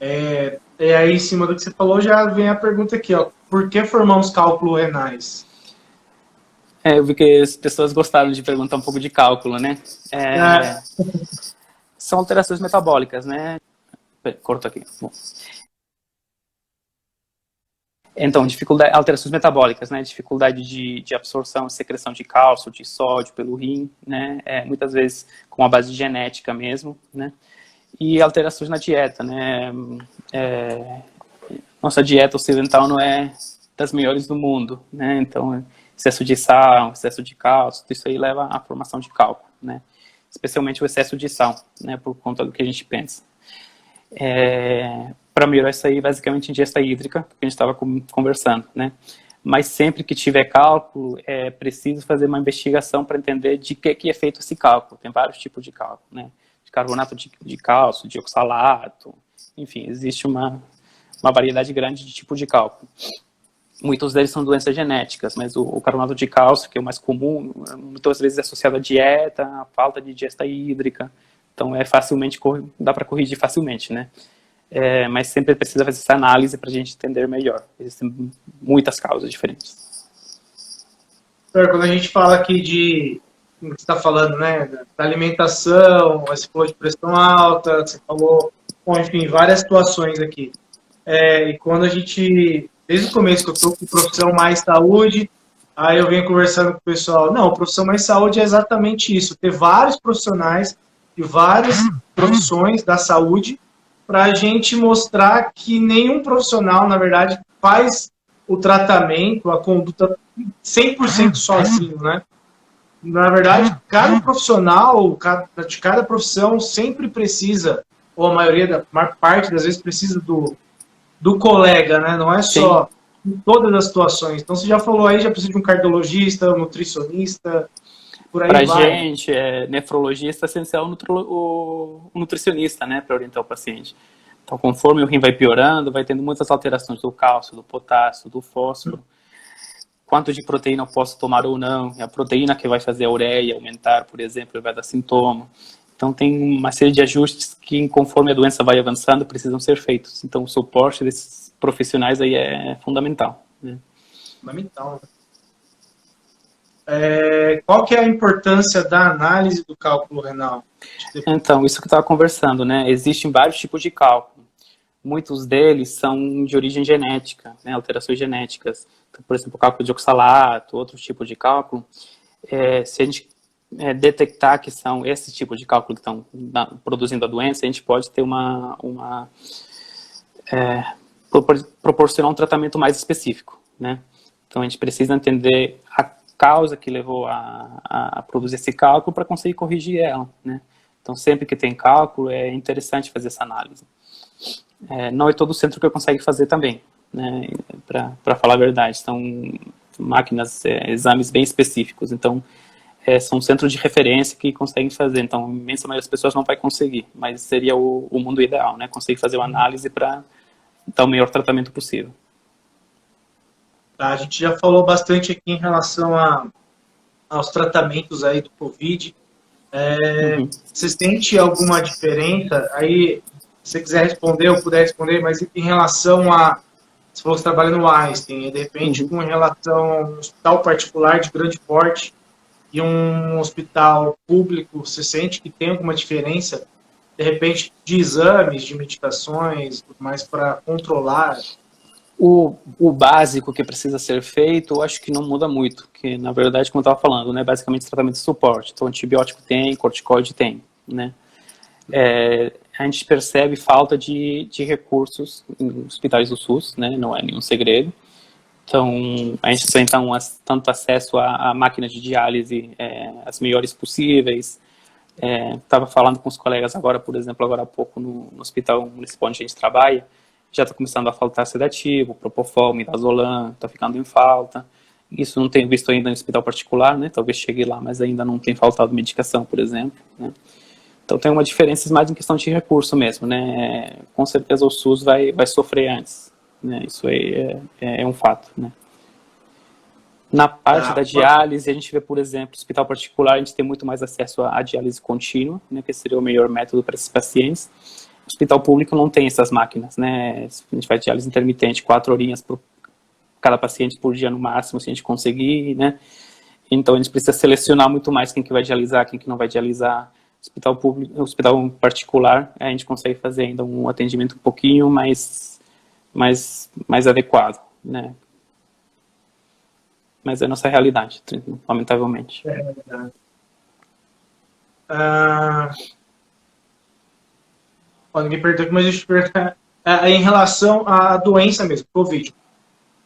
Aí, em cima do que você falou, já vem a pergunta aqui, ó. Por que formamos cálculos renais? Eu vi que as pessoas gostaram de perguntar um pouco de cálculo, né? São alterações metabólicas, né? Corto aqui. Bom. Então, alterações metabólicas, né? Dificuldade de absorção e secreção de cálcio, de sódio pelo rim, né? Muitas vezes com a base genética mesmo, né? e alterações na dieta, né? Nossa dieta ocidental não é das melhores do mundo, né? Então, excesso de sal, excesso de cálcio, tudo isso aí leva à formação de cálculo, né? Especialmente o excesso de sal, né? Por conta do que a gente pensa. Para melhorar isso aí, basicamente, ingesta hídrica, que a gente estava conversando, né? Mas sempre que tiver cálculo, é preciso fazer uma investigação para entender de que é feito esse cálculo. Tem vários tipos de cálculo, né? De carbonato de cálcio, de oxalato, enfim, existe uma variedade grande de tipo de cálculo. Muitos deles são doenças genéticas, mas o carbonato de cálcio, que é o mais comum, muitas vezes é associado à dieta, à falta de ingesta hídrica. Então, dá para corrigir facilmente, né? Mas sempre precisa fazer essa análise para a gente entender melhor. Existem muitas causas diferentes. Quando a gente fala aqui de, como você está falando, né, da alimentação, você falou de pressão alta, você falou, bom, enfim, várias situações aqui. E quando a gente, desde o começo que eu estou com profissão mais saúde, aí eu venho conversando com o pessoal, não, profissão mais saúde é exatamente isso, ter vários profissionais de várias profissões da saúde para a gente mostrar que nenhum profissional, na verdade, faz o tratamento, a conduta 100% sozinho, né? Na verdade, cada profissional, de cada profissão sempre precisa, ou a maior parte das vezes precisa do colega, né? Não é só em todas as situações. Então, você já falou aí, já precisa de um cardiologista, um nutricionista, por aí Pra vai. gente, nefrologista é essencial o nutricionista, né, para orientar o paciente. Então, conforme o rim vai piorando, vai tendo muitas alterações do cálcio, do potássio, do fósforo. Quanto de proteína eu posso tomar ou não? É a proteína que vai fazer a ureia aumentar, por exemplo, vai dar sintoma. Então, tem uma série de ajustes que, conforme a doença vai avançando, precisam ser feitos. Então, o suporte desses profissionais aí é fundamental, né? Fundamental. Qual que é a importância da análise do cálculo renal? Então, isso que eu estava conversando, né? Existem vários tipos de cálculo. Muitos deles são de origem genética, né? Alterações genéticas. Então, por exemplo, o cálculo de oxalato, outro tipo de cálculo. Se a gente detectar que são esses tipos de cálculo que estão produzindo a doença, a gente pode ter proporcionar um tratamento mais específico, né? Então, a gente precisa entender a causa que levou a produzir esse cálculo para conseguir corrigir ela, né? Então, sempre que tem cálculo, é interessante fazer essa análise. Não é todo centro que consegue fazer também, né? Para falar a verdade. São máquinas, exames bem específicos. Então, são centros de referência que conseguem fazer. Então, a imensa maioria das pessoas não vai conseguir, mas seria o mundo ideal, né? Conseguir fazer uma análise para dar o melhor tratamento possível. Tá, a gente já falou bastante aqui em relação aos tratamentos aí do Covid. Você sente alguma diferença? Aí, se você quiser responder ou puder responder, mas em relação a... Você falou que você trabalha no Einstein, e de repente, com relação a um hospital particular de grande porte e um hospital público, você sente que tem alguma diferença, de repente, de exames, de medicações, tudo mais para controlar? O básico que precisa ser feito, eu acho que não muda muito, que na verdade, como eu estava falando, né, basicamente tratamento de suporte. Então, antibiótico tem, corticoide tem, né? A gente percebe falta de recursos em hospitais do SUS, né? Não é nenhum segredo. Então, a gente tem tanto acesso a máquinas de diálise as melhores possíveis. Estava falando com os colegas agora, por exemplo, agora há pouco no hospital municipal onde a gente trabalha, já está começando a faltar sedativo, propofol, midazolam, está ficando em falta. Isso não tenho visto ainda no hospital particular, né? Talvez chegue lá, mas ainda não tem faltado medicação, por exemplo, né? Então tem uma diferença mais em questão de recurso mesmo, né? Com certeza o SUS vai sofrer antes, né? Isso aí é um fato, né? Na parte da diálise, a gente vê, por exemplo, no hospital particular, a gente tem muito mais acesso à diálise contínua, né, que seria o melhor método para esses pacientes. O hospital público não tem essas máquinas, né? A gente faz diálise intermitente, 4 horinhas por cada paciente por dia no máximo, se a gente conseguir, né? Então a gente precisa selecionar muito mais quem que vai dialisar, quem que não vai dialisar. Hospital público, hospital particular, a gente consegue fazer ainda um atendimento um pouquinho mais adequado, né? Mas é a nossa realidade, lamentavelmente. É verdade. Ó, ninguém perguntou aqui, mas deixa eu te perguntar. Em relação à doença mesmo, Covid.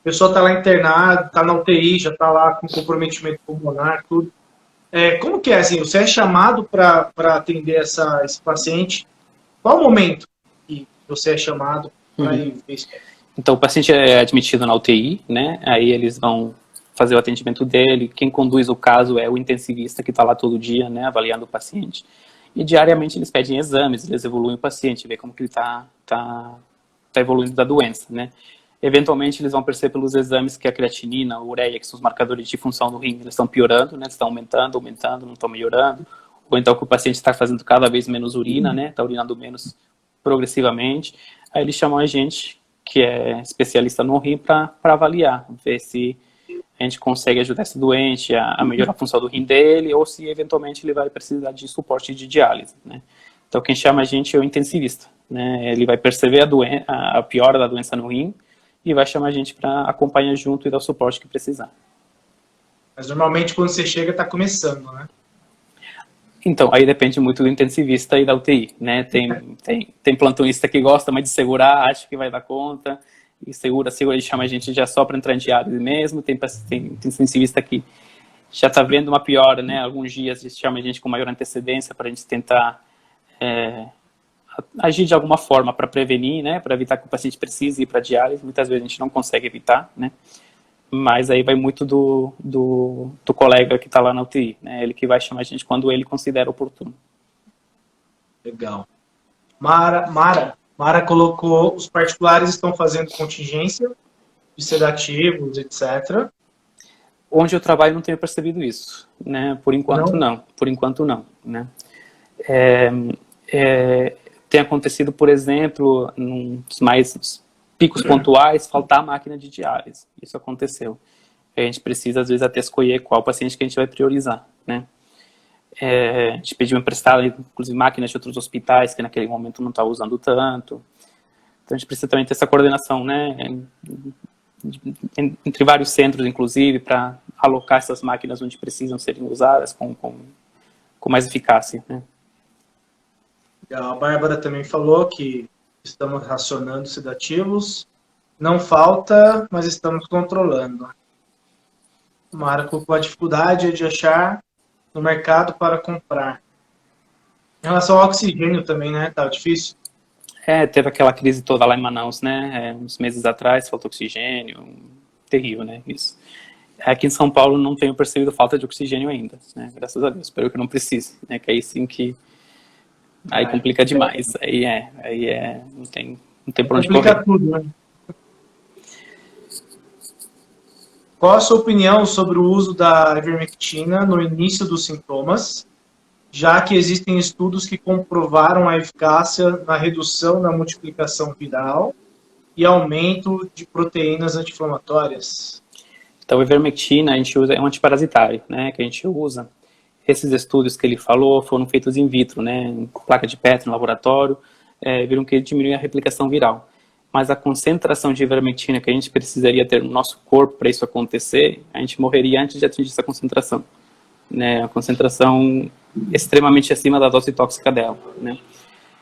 A pessoa está lá internada, está na UTI, já está lá com comprometimento pulmonar, tudo. Como que é, assim, você é chamado para atender esse paciente? Qual o momento que você é chamado para ir ver esse paciente? Então, o paciente é admitido na UTI, né? Aí eles vão fazer o atendimento dele. Quem conduz o caso é o intensivista que está lá todo dia, né? Avaliando o paciente. E diariamente eles pedem exames, eles evoluem o paciente, vê como que ele tá evoluindo da doença, né? Eventualmente eles vão perceber pelos exames que a creatinina, a ureia, que são os marcadores de função do rim, eles estão piorando, né? Estão aumentando, não estão melhorando. Ou então que o paciente está fazendo cada vez menos urina, né? Está urinando menos progressivamente. Aí eles chamam a gente, que é especialista no rim, para avaliar, ver se a gente consegue ajudar esse doente a melhorar a função do rim dele, ou se eventualmente ele vai precisar de suporte de diálise, né? Então quem chama a gente é o intensivista, né? Ele vai perceber a piora da doença no rim e vai chamar a gente para acompanhar junto e dar o suporte que precisar. Mas normalmente quando você chega está começando, né? Então, aí depende muito do intensivista e da UTI, né? Tem plantonista que gosta mais de segurar, acha que vai dar conta, e segura, ele chama a gente já só para entrar em diálise mesmo. Tem intensivista que já está vendo uma piora, né? Alguns dias chama a gente com maior antecedência para a gente tentar agir de alguma forma para prevenir, né? Para evitar que o paciente precise ir para diálise. Muitas vezes a gente não consegue evitar, né? Mas aí vai muito do colega que está lá na UTI, né? Ele que vai chamar a gente quando ele considera oportuno. Legal. Mara colocou, os particulares estão fazendo contingência de sedativos, etc. Onde eu trabalho não tenho percebido isso, né? Por enquanto não. Por enquanto não, né? Tem acontecido, por exemplo, nos mais picos pontuais, faltar a máquina de diálise. Isso aconteceu. A gente precisa, às vezes, até escolher qual paciente que a gente vai priorizar, né? A gente pediu emprestar, inclusive, máquinas de outros hospitais que naquele momento não estavam usando tanto. Então, a gente precisa também ter essa coordenação, né? Entre vários centros, inclusive, para alocar essas máquinas onde precisam serem usadas com mais eficácia, né? A Bárbara também falou que estamos racionando sedativos. Não falta, mas estamos controlando. Mara colocou a dificuldade de achar no mercado para comprar. Em relação ao oxigênio também, né? Tá difícil. Teve aquela crise toda lá em Manaus, né? Uns meses atrás, faltou oxigênio. Terrível, né? Isso. Aqui em São Paulo não tenho percebido falta de oxigênio ainda, né? Graças a Deus. Espero que não precise, né? Que aí sim que... Aí complica demais. Não tem por onde correr. Complica tudo, né? Qual a sua opinião sobre o uso da ivermectina no início dos sintomas, já que existem estudos que comprovaram a eficácia na redução da multiplicação viral e aumento de proteínas anti-inflamatórias? Então, a ivermectina a gente usa, é um antiparasitário, né? Que a gente usa. Esses estudos que ele falou foram feitos in vitro, né? Em placa de Petri no laboratório, viram que diminui a replicação viral. Mas a concentração de ivermectina que a gente precisaria ter no nosso corpo para isso acontecer, a gente morreria antes de atingir essa concentração, né? A concentração extremamente acima da dose tóxica dela, né?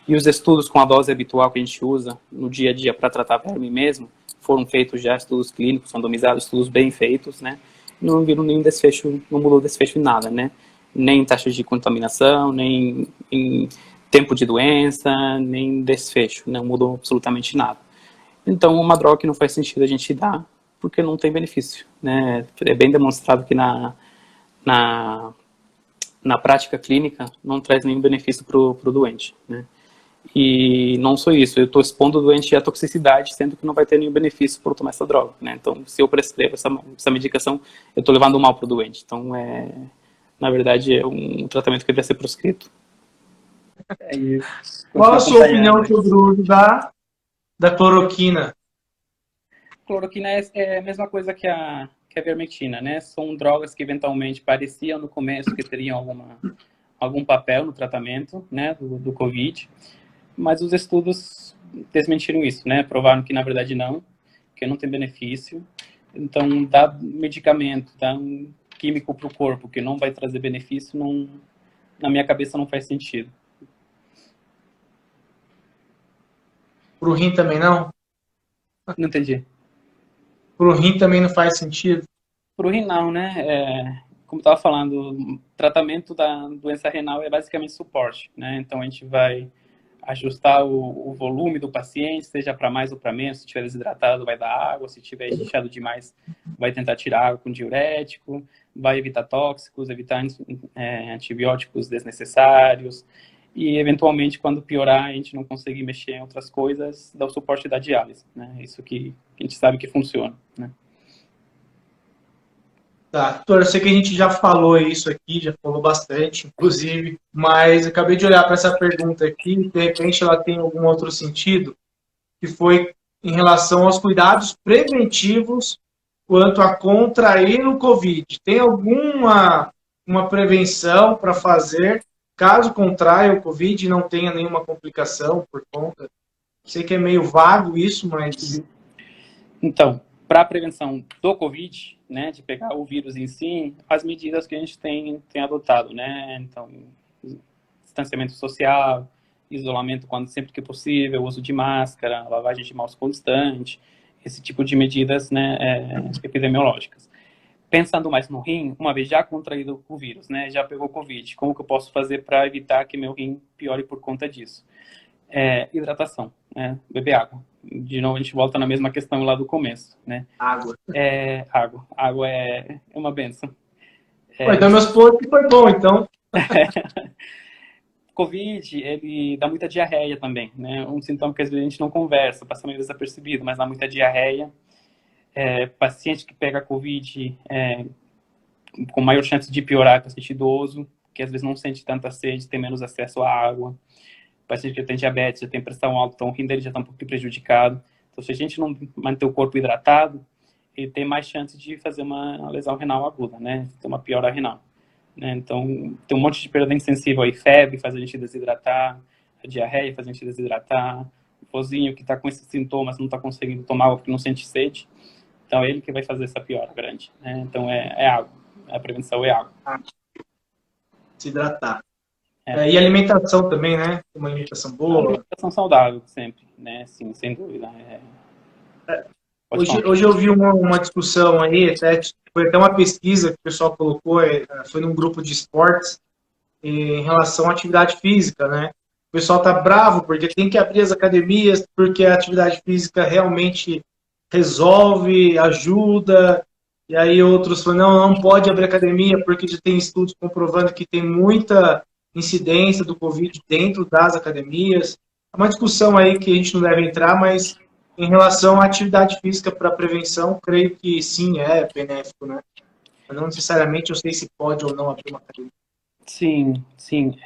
E os estudos com a dose habitual que a gente usa no dia a dia para tratar verme mesmo, foram feitos já estudos clínicos, randomizados, estudos bem feitos, né? Não viram nenhum desfecho, não mudou o desfecho em nada, né? Nem em taxas de contaminação, nem em tempo de doença, nem desfecho, não mudou absolutamente nada. Então, uma droga que não faz sentido a gente dar, porque não tem benefício, né? É bem demonstrado que na prática clínica não traz nenhum benefício para o doente, né? E não só isso, eu estou expondo o doente à toxicidade, sendo que não vai ter nenhum benefício por tomar essa droga, né? Então, se eu prescrevo essa medicação, eu estou levando mal para o doente. Então, na verdade, é um tratamento que deveria ser proscrito. Qual a sua opinião sobre o uso da cloroquina? Cloroquina é a mesma coisa que a ivermectina, né? São drogas que eventualmente pareciam no começo que teriam algum papel no tratamento, né, do COVID, mas os estudos desmentiram isso, né? Provaram que na verdade não, que não tem benefício. Então, dar medicamento, dar um químico para o corpo que não vai trazer benefício, não, na minha cabeça não faz sentido. Pro rim também não? Não entendi. Pro rim também não faz sentido? Pro rim não, né? Como eu estava falando, o tratamento da doença renal é basicamente suporte, né? Então a gente vai ajustar o volume do paciente, seja para mais ou para menos. Se estiver desidratado, vai dar água. Se estiver inchado demais, vai tentar tirar água com diurético. Vai evitar tóxicos, evitar antibióticos desnecessários. E, eventualmente, quando piorar, a gente não conseguir mexer em outras coisas, dá o suporte da diálise, né? Isso que a gente sabe que funciona, né? Tá, doutor, eu sei que a gente já falou isso aqui, já falou bastante, inclusive, mas acabei de olhar para essa pergunta aqui, de repente ela tem algum outro sentido, que foi em relação aos cuidados preventivos quanto a contrair o Covid. Tem alguma uma prevenção para fazer caso contraia o Covid e não tenha nenhuma complicação por conta? Sei que é meio vago isso, mas... Então, para a prevenção do Covid, né, de pegar o vírus em si, as medidas que a gente tem adotado, né? Então, distanciamento social, isolamento quando sempre que possível, uso de máscara, lavagem de mãos constante, esse tipo de medidas, né, epidemiológicas. Pensando mais no rim, uma vez já contraído o vírus, né, já pegou Covid, como que eu posso fazer para evitar que meu rim piore por conta disso? Hidratação, né, beber água. De novo, a gente volta na mesma questão lá do começo, né? Água. Água. Água é uma benção. Então, meus pontos foi bom, então. Covid, ele dá muita diarreia também, né? Um sintoma que às vezes a gente não conversa, passa meio desapercebido, mas dá muita diarreia. Paciente que pega Covid com maior chance de piorar, paciente idoso, que às vezes não sente tanta sede, tem menos acesso à água. Paciente que tem diabetes, já tem pressão alta, então o rim dele já está um pouco prejudicado. Então, se a gente não manter o corpo hidratado, ele tem mais chance de fazer uma lesão renal aguda, né? Ter uma piora renal. Né? Então, tem um monte de perda insensível aí, febre, faz a gente desidratar, a diarreia faz a gente desidratar, o vozinho que está com esses sintomas não está conseguindo tomar água porque não sente sede. Então, é ele que vai fazer essa piora grande. Né? Então, é água. A prevenção é água. Se hidratar. E alimentação também, né? Uma alimentação boa. Alimentação saudável, sempre, né? Sim, sem dúvida. Hoje eu vi uma discussão aí, foi até uma pesquisa que o pessoal colocou, foi num grupo de esportes, em relação à atividade física, né? O pessoal tá bravo porque tem que abrir as academias, porque a atividade física realmente resolve, ajuda, e aí outros falam, não pode abrir academia porque já tem estudos comprovando que tem muita incidência do Covid dentro das academias. É uma discussão aí que a gente não deve entrar, mas em relação à atividade física para prevenção, creio que sim, é benéfico, né? Mas não necessariamente eu sei se pode ou não abrir uma academia. Sim, sim.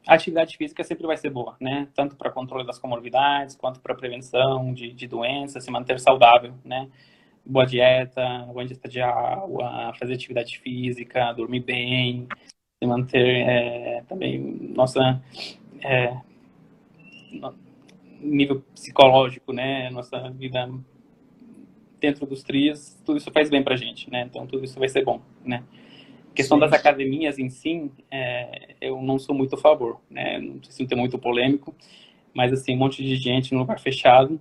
A atividade física sempre vai ser boa, né? Tanto para controle das comorbidades, quanto para prevenção de doenças, se manter saudável, né? Boa dieta, boa ingesta de água, fazer atividade física, dormir bem, se manter também nível psicológico, né? Nossa vida dentro dos trios, tudo isso faz bem pra gente, né? Então tudo isso vai ser bom, né? A questão das academias em si, eu não sou muito a favor, né? Não sei se não é muito polêmico, mas assim, um monte de gente no lugar fechado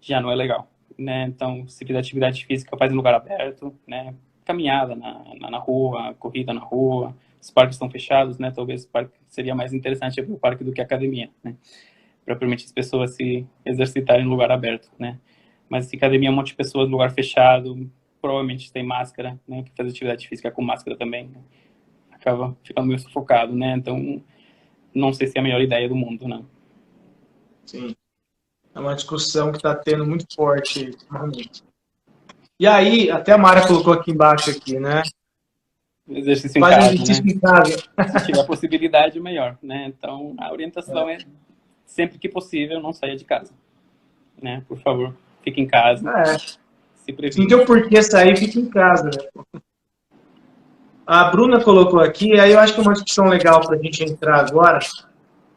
já não é legal, né? Então, se fizer atividade física, faz em lugar aberto, né? Caminhada na rua, corrida na rua. Os parques estão fechados, né? Talvez o parque seria mais interessante abrir o parque do que a academia, né? Para permitir as pessoas se exercitarem no lugar aberto, né? Mas se academia é um monte de pessoas no lugar fechado, provavelmente tem máscara, né? Que faz atividade física com máscara também, né? Acaba ficando meio sufocado, né? Então, não sei se é a melhor ideia do mundo, não. Sim. É uma discussão que está tendo muito forte ultimamente. E aí, até a Mara colocou aqui embaixo, né? Exercício em Faz casa, exercício né? em casa. Se tiver a possibilidade, melhor, né? Então, a orientação é sempre que possível, não saia de casa, né? Por favor, fique em casa. Se previne. Se não tem o porquê sair, fique em casa, né? A Bruna colocou aqui, aí eu acho que é uma discussão legal para a gente entrar agora.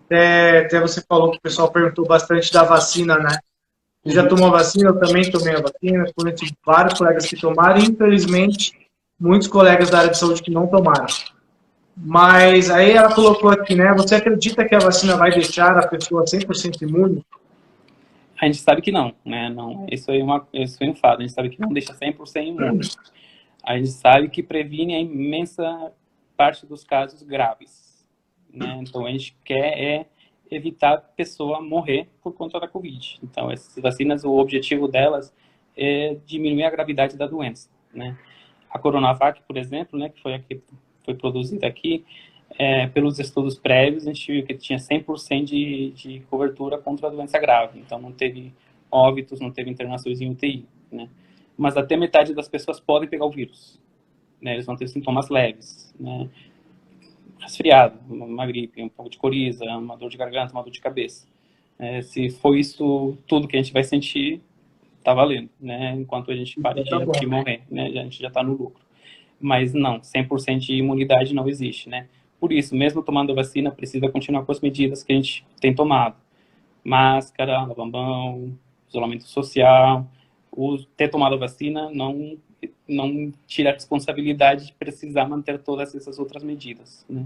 Até você falou que o pessoal perguntou bastante da vacina, né? Você já tomou a vacina? Eu também tomei a vacina. Conheço vários colegas que tomaram e, infelizmente, muitos colegas da área de saúde que não tomaram. Mas aí ela colocou aqui, né? Você acredita que a vacina vai deixar a pessoa 100% imune? A gente sabe que não, né? Não, isso é um fato. A gente sabe que não deixa 100% imune. A gente sabe que previne a imensa parte dos casos graves, né? Então, a gente quer evitar a pessoa morrer por conta da Covid. Então, essas vacinas, o objetivo delas é diminuir a gravidade da doença, né? A Coronavac, por exemplo, né, que foi a que foi produzida aqui, pelos estudos prévios, a gente viu que tinha 100% de cobertura contra a doença grave. Então, não teve óbitos, não teve internações em UTI, né? Mas até metade das pessoas podem pegar o vírus, né? Eles vão ter sintomas leves, né? Resfriado, uma gripe, um pouco de coriza, uma dor de garganta, uma dor de cabeça. Se for isso tudo que a gente vai sentir, tá valendo, né? Enquanto a gente para de morrer, né? A gente já está no lucro. Mas não, 100% de imunidade não existe, né? Por isso, mesmo tomando a vacina, precisa continuar com as medidas que a gente tem tomado. Máscara, lavar mão, isolamento social. Ter tomado a vacina não tira a responsabilidade de precisar manter todas essas outras medidas, né?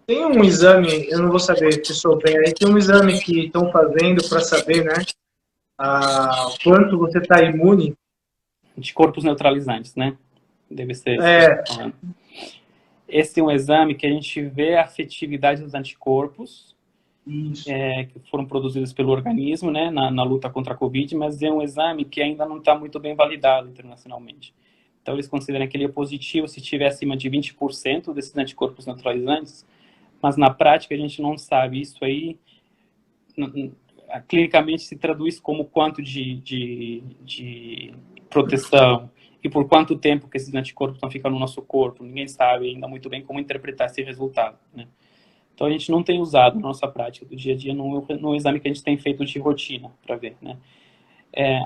Tem um exame, eu não vou saber se souber aí, tem um exame que estão fazendo para saber, né, quanto você está imune. Anticorpos neutralizantes, né? Deve ser isso. Esse é um exame que a gente vê a afetividade dos anticorpos que foram produzidos pelo organismo, né, na luta contra a Covid, mas é um exame que ainda não está muito bem validado internacionalmente. Então, eles consideram que ele é positivo se tiver acima de 20% desses anticorpos neutralizantes, mas na prática a gente não sabe. Isso aí, clinicamente, se traduz como quanto de proteção e por quanto tempo que esses anticorpos estão ficando no nosso corpo. Ninguém sabe ainda muito bem como interpretar esse resultado, né? Então, a gente não tem usado na nossa prática do dia a dia no exame que a gente tem feito de rotina para ver, né?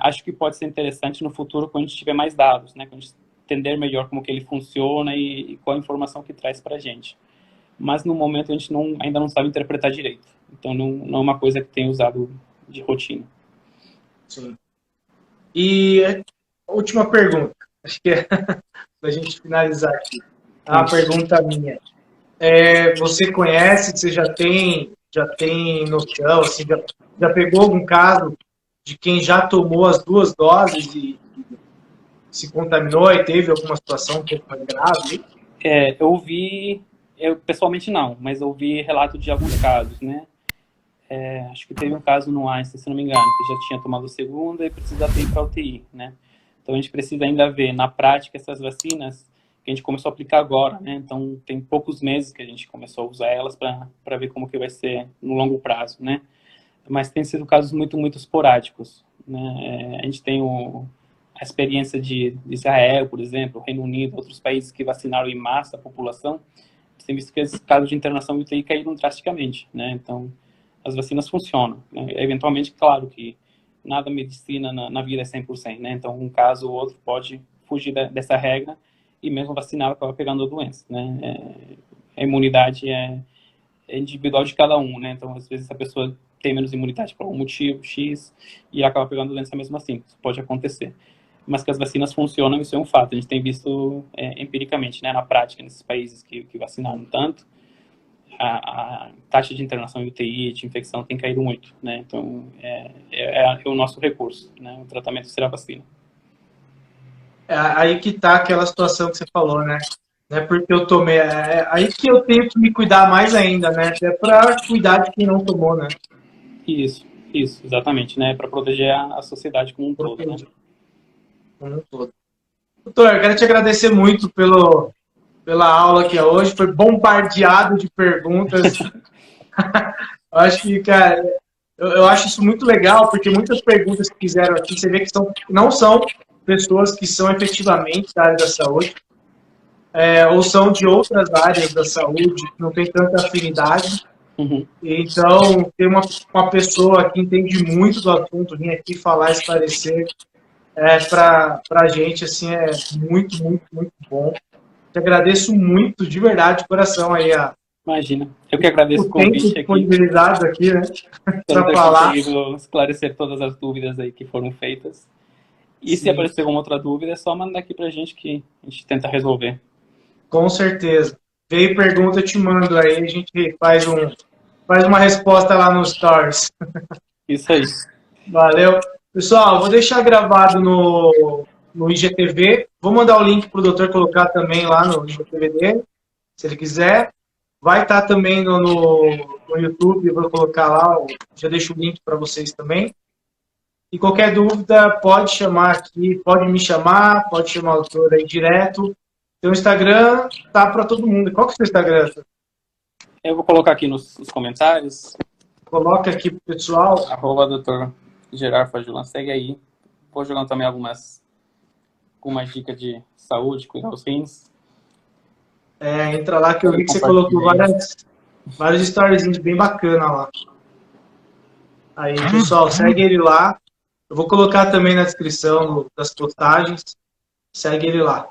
Acho que pode ser interessante no futuro quando a gente tiver mais dados, né? Quando a gente entender melhor como que ele funciona e qual a informação que traz para a gente. Mas, no momento, a gente ainda não sabe interpretar direito. Então, não é uma coisa que tem usado de rotina. Sim. E a última pergunta, acho que é para a gente finalizar aqui. A pergunta minha. Você conhece, você já tem noção, assim, já pegou algum caso de quem já tomou as 2 doses e se contaminou e teve alguma situação um pouco mais grave? Eu pessoalmente não, mas eu vi relato de alguns casos, né? Acho que teve um caso no Einstein, se não me engano, que já tinha tomado a segunda e precisa ir para a UTI, né? Então a gente precisa ainda ver na prática essas vacinas que a gente começou a aplicar agora, né? Então tem poucos meses que a gente começou a usar elas para ver como que vai ser no longo prazo, né? Mas tem sido casos muito, muito esporádicos, né? A gente tem a experiência de Israel, por exemplo, Reino Unido, outros países que vacinaram em massa a população, tem visto que os casos de internação em UTI caíram drasticamente, né? Então as vacinas funcionam, né? Eventualmente, claro que nada medicina na vida é 100%, né? Então um caso ou outro pode fugir dessa regra e mesmo vacinado acaba pegando a doença, né? A imunidade é individual de cada um, né? Então, às vezes, a pessoa tem menos imunidade por algum motivo, X, e acaba pegando a doença mesmo assim. Isso pode acontecer. Mas que as vacinas funcionam, isso é um fato. A gente tem visto empiricamente, né, na prática, nesses países que vacinaram tanto, a taxa de internação em UTI, de infecção, tem caído muito, né? Então, é o nosso recurso, né? O tratamento será a vacina. Aí que está aquela situação que você falou, né? Não é porque eu tomei. Aí que eu tenho que me cuidar mais ainda, né? Até para cuidar de quem não tomou, né? Isso, exatamente, né? Para proteger a sociedade como um todo, né? Como um todo. Doutor, eu quero te agradecer muito pela aula aqui hoje. Foi bombardeado de perguntas. Eu acho que, cara, eu acho isso muito legal, porque muitas perguntas que fizeram aqui, você vê que não são pessoas que são efetivamente da área da saúde, ou são de outras áreas da saúde, que não tem tanta afinidade. Uhum. Então, ter uma pessoa que entende muito do assunto, vir aqui falar, esclarecer, para a gente, assim, é muito, muito, muito bom. Te agradeço muito, de verdade, de coração, aí, Imagina. Eu que agradeço o convite aqui. Disponibilizado aqui, né? Espero ter conseguido esclarecer todas as dúvidas aí que foram feitas. E se aparecer alguma outra dúvida, é só mandar aqui pra gente que a gente tenta resolver. Com certeza. Veio pergunta, eu te mando aí, a gente faz uma resposta lá nos stories. Isso aí. Valeu. Pessoal, vou deixar gravado no IGTV. Vou mandar o link para o doutor colocar também lá no IGTV dele, se ele quiser. Vai estar também no YouTube, eu vou colocar lá, já deixo o link para vocês também. E qualquer dúvida, pode chamar aqui, pode me chamar, pode chamar o doutor aí direto. Seu Instagram tá para todo mundo. Qual que é o seu Instagram? Eu vou colocar aqui nos comentários. Coloca aqui pro pessoal. @Dr. Gerard Fajulan, segue aí. Vou jogando também algumas dicas de saúde, cuidar dos rins. Entra lá que eu vi que você colocou várias stories bem bacanas lá. Aí, pessoal, segue ele lá. Eu vou colocar também na descrição das postagens. Segue ele lá.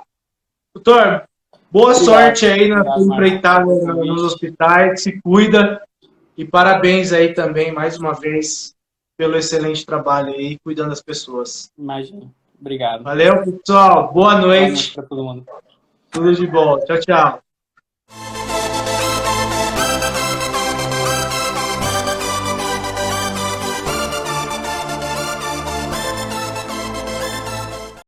Doutor, boa sorte aí na sua empreitada nos hospitais. Se cuida. E parabéns aí também, mais uma vez, pelo excelente trabalho aí, cuidando das pessoas. Imagina. Obrigado. Valeu, pessoal. Boa noite. Boa noite para todo mundo. Tudo de bom. Tchau, tchau.